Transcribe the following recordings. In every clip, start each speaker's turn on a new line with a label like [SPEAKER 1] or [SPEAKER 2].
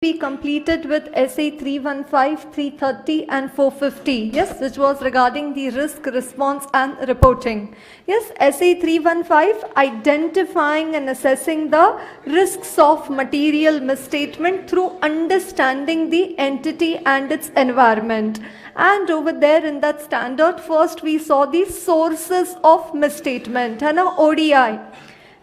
[SPEAKER 1] we completed with SA 315, 330 and 450, yes, which was regarding the risk response and reporting. Yes, SA 315, identifying and assessing the risks of material misstatement through understanding the entity and its environment. And over there in that standard, first we saw the sources of misstatement, and ODI.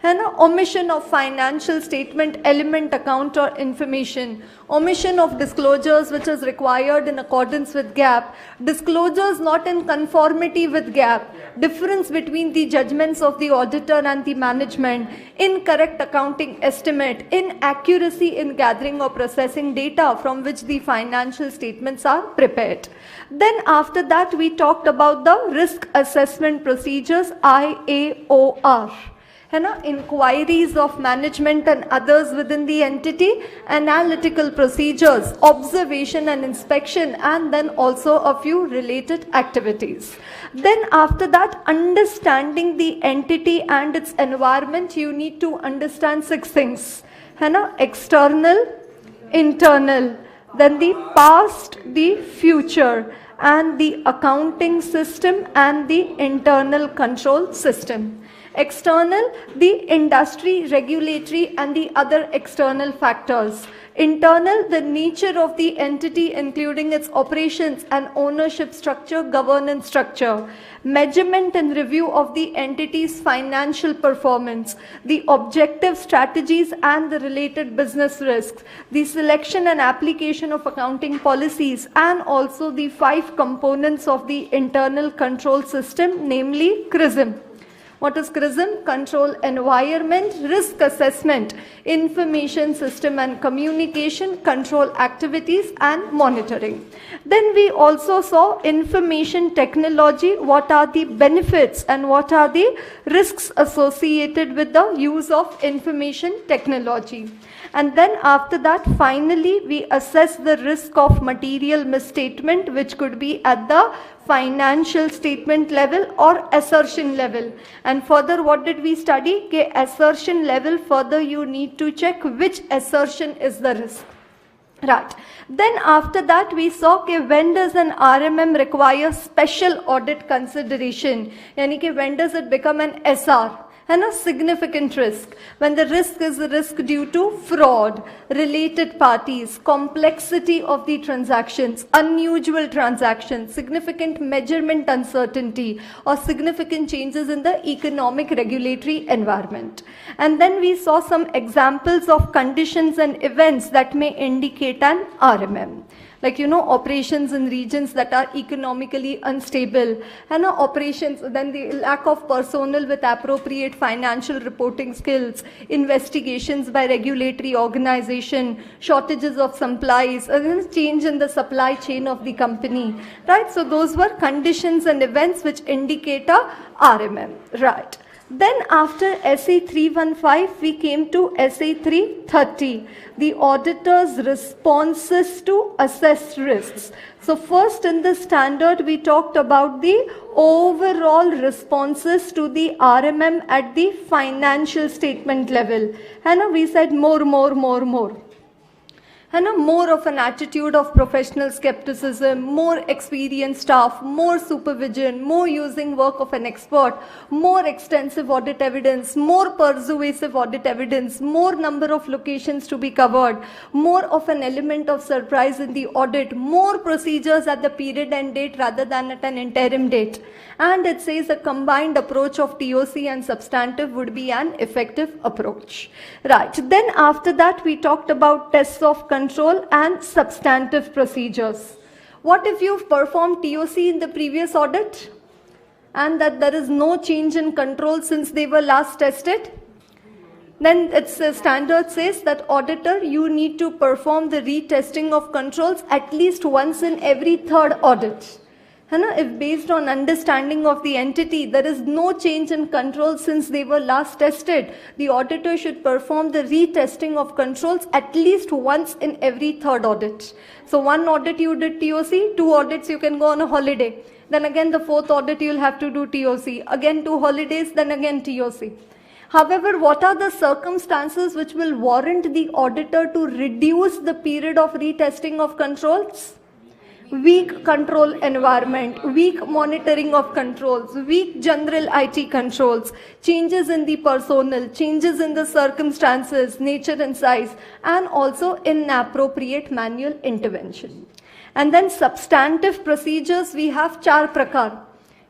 [SPEAKER 1] And omission of financial statement, element, account or information, omission of disclosures which is required in accordance with GAAP, disclosures not in conformity with GAAP, difference between the judgments of the auditor and the management, incorrect accounting estimate, inaccuracy in gathering or processing data from which the financial statements are prepared. Then after that we talked about the risk assessment procedures, IAOR. Inquiries of management and others within the entity, analytical procedures, observation and inspection, and then also a few related activities. Then after that, understanding the entity and its environment, you need to understand 6 things. External, internal, then the past, the future, and the accounting system and the internal control system. External, the industry, regulatory and the other external factors. Internal, the nature of the entity including its operations and ownership structure, governance structure. Measurement and review of the entity's financial performance. The objective strategies and the related business risks. The selection and application of accounting policies, and also the 5 components of the internal control system, namely CRISM. What is CRISM? Control environment, risk assessment, information system and communication, control activities and monitoring. Then we also saw information technology, what are the benefits and what are the risks associated with the use of information technology. And then after that, finally, we assess the risk of material misstatement, which could be at the financial statement level or assertion level. And further, what did we study? Okay, assertion level, further you need to check which assertion is the risk. Right. Then after that we saw कि when does an RMM require special audit consideration? यानी कि when does it become an SR? And a significant risk. When the risk is a risk due to fraud, related parties, complexity of the transactions, unusual transactions, significant measurement uncertainty, or significant changes in the economic regulatory environment. And then we saw some examples of conditions and events that may indicate an RMM. Like, operations in regions that are economically unstable, operations, then the lack of personnel with appropriate financial reporting skills, investigations by regulatory organization, shortages of supplies, change in the supply chain of the company, right? So those were conditions and events which indicate a RMM, right? Then after SA 315, we came to SA 330, the auditor's responses to assess risks. So first in the standard, we talked about the overall responses to the RMM at the financial statement level. And we said more. More of an attitude of professional skepticism, more experienced staff, more supervision, more using work of an expert, more extensive audit evidence, more persuasive audit evidence, more number of locations to be covered, more of an element of surprise in the audit, more procedures at the period end date rather than at an interim date. And it says a combined approach of TOC and substantive would be an effective approach. Right. Then after that, we talked about tests of control and substantive procedures. What if you've performed TOC in the previous audit and that there is no change in control since they were last tested? Then its standard says that auditor, you need to perform the retesting of controls at least once in every 3rd audit. If based on understanding of the entity, there is no change in control since they were last tested, the auditor should perform the retesting of controls at least once in every 3rd audit. So 1 audit you did TOC, 2 audits you can go on a holiday. Then again the 4th audit you will have to do TOC. Again 2 holidays, then again TOC. However, what are the circumstances which will warrant the auditor to reduce the period of retesting of controls? Weak control environment, weak monitoring of controls, weak general IT controls, changes in the personnel, changes in the circumstances, nature and size, and also inappropriate manual intervention. And then substantive procedures, we have 4 prakar.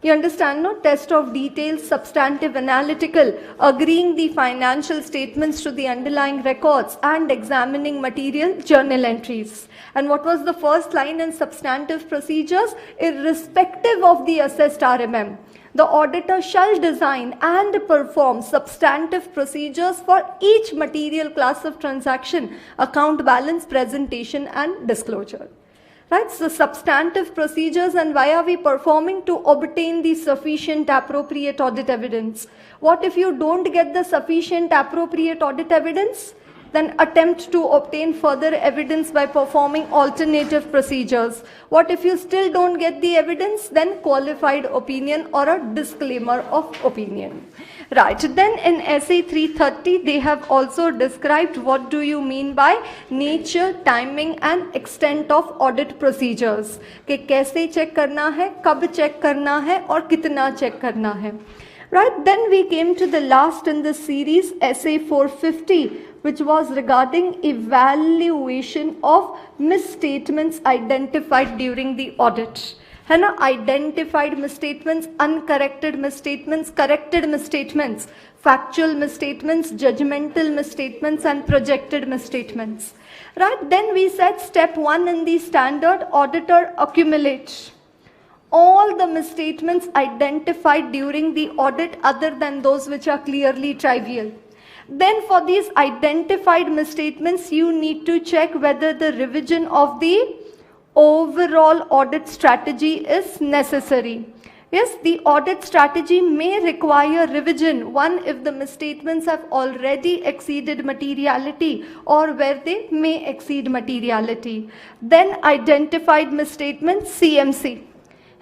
[SPEAKER 1] You understand, no? Test of details, substantive, analytical, agreeing the financial statements to the underlying records, and examining material journal entries. And what was the first line in substantive procedures? Irrespective of the assessed RMM, the auditor shall design and perform substantive procedures for each material class of transaction, account balance, presentation, and disclosure. Right, so substantive procedures, and why are we performing? To obtain the sufficient appropriate audit evidence. What if you don't get the sufficient appropriate audit evidence? Then attempt to obtain further evidence by performing alternative procedures. What if you still don't get the evidence? Then qualified opinion or a disclaimer of opinion. Right, then in SA 330 they have also described what do you mean by nature, timing and extent of audit procedures. कि कैसे check करना है, कब check करना है और कितना check करना है. Right, then we came to the last in the series, SA 450, which was regarding evaluation of misstatements identified during the audit. है ना, identified misstatements, uncorrected misstatements, corrected misstatements, factual misstatements, judgmental misstatements and projected misstatements. Right, then we said step 1 in the standard, auditor accumulates all the misstatements identified during the audit other than those which are clearly trivial. Then for these identified misstatements, you need to check whether the revision of the overall audit strategy is necessary. Yes, the audit strategy may require revision. 1, if the misstatements have already exceeded materiality or where they may exceed materiality. Then identified misstatements, CMC.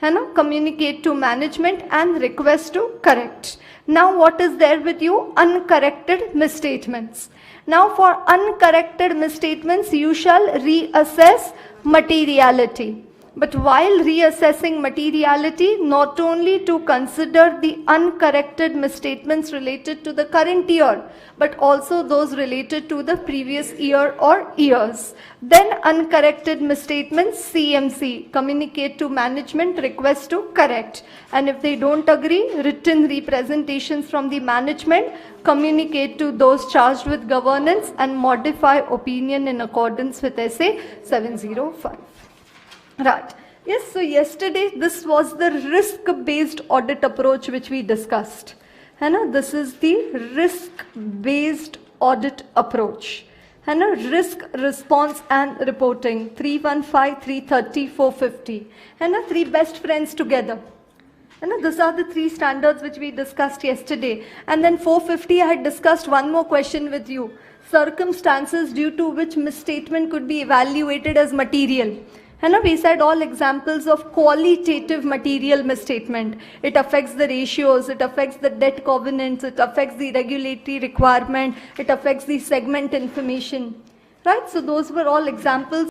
[SPEAKER 1] है ना, communicate to management and request to correct. Now what is there with you? Uncorrected misstatements. Now for uncorrected misstatements, you shall reassess materiality. But while reassessing materiality, not only to consider the uncorrected misstatements related to the current year, but also those related to the previous year or years. Then uncorrected misstatements, CMC, communicate to management, request to correct. And if they don't agree, written representations from the management, communicate to those charged with governance and modify opinion in accordance with SA 705. Right. Yes, so yesterday this was the risk-based audit approach which we discussed. है ना, this is the risk-based audit approach. है ना, risk response and reporting, 315, 330, 450. है ना, 3 best friends together. है ना, these are the 3 standards which we discussed yesterday. And then 450, I had discussed one more question with you. Circumstances due to which misstatement could be evaluated as material. And we said all examples of qualitative material misstatement. It affects the ratios, it affects the debt covenants, it affects the regulatory requirement, it affects the segment information. Right? So those were all examples.